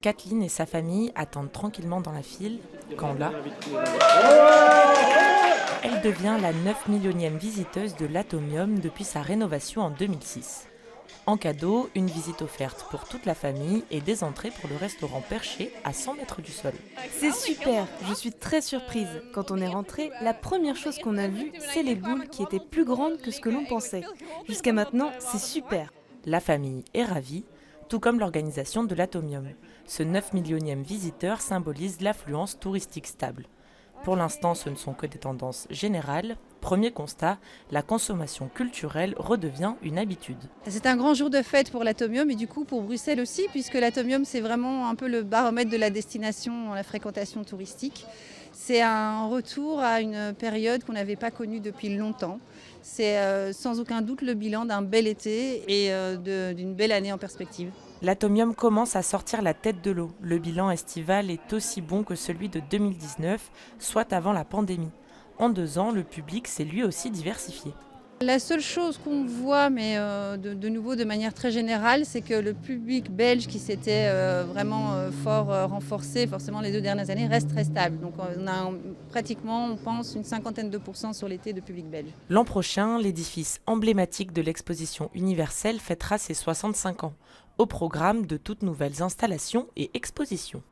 Kathleen et sa famille attendent tranquillement dans la file quand là, elle devient la 9 millionième visiteuse de l'Atomium depuis sa rénovation en 2006. En cadeau, une visite offerte pour toute la famille et des entrées pour le restaurant perché à 100 mètres du sol. C'est super, je suis très surprise. Quand on est rentré, la première chose qu'on a vue, c'est les boules qui étaient plus grandes que ce que l'on pensait. Jusqu'à maintenant, c'est super. La famille est ravie, tout comme l'organisation de l'Atomium. Ce 9 millionième visiteur symbolise l'affluence touristique stable. Pour l'instant, ce ne sont que des tendances générales. Premier constat, la consommation culturelle redevient une habitude. C'est un grand jour de fête pour l'Atomium et du coup pour Bruxelles aussi, puisque l'Atomium c'est vraiment un peu le baromètre de la destination, la fréquentation touristique. C'est un retour à une période qu'on n'avait pas connue depuis longtemps. C'est sans aucun doute le bilan d'un bel été et d'une belle année en perspective. L'Atomium commence à sortir la tête de l'eau. Le bilan estival est aussi bon que celui de 2019, soit avant la pandémie. En 2 ans, le public s'est lui aussi diversifié. La seule chose qu'on voit, mais de nouveau de manière très générale, c'est que le public belge qui s'était vraiment fort renforcé, forcément les 2 dernières années, reste très stable. Donc on a pratiquement, on pense, une 52% sur l'été de public belge. L'an prochain, l'édifice emblématique de l'exposition universelle fêtera ses 65 ans. Au programme de toutes nouvelles installations et expositions.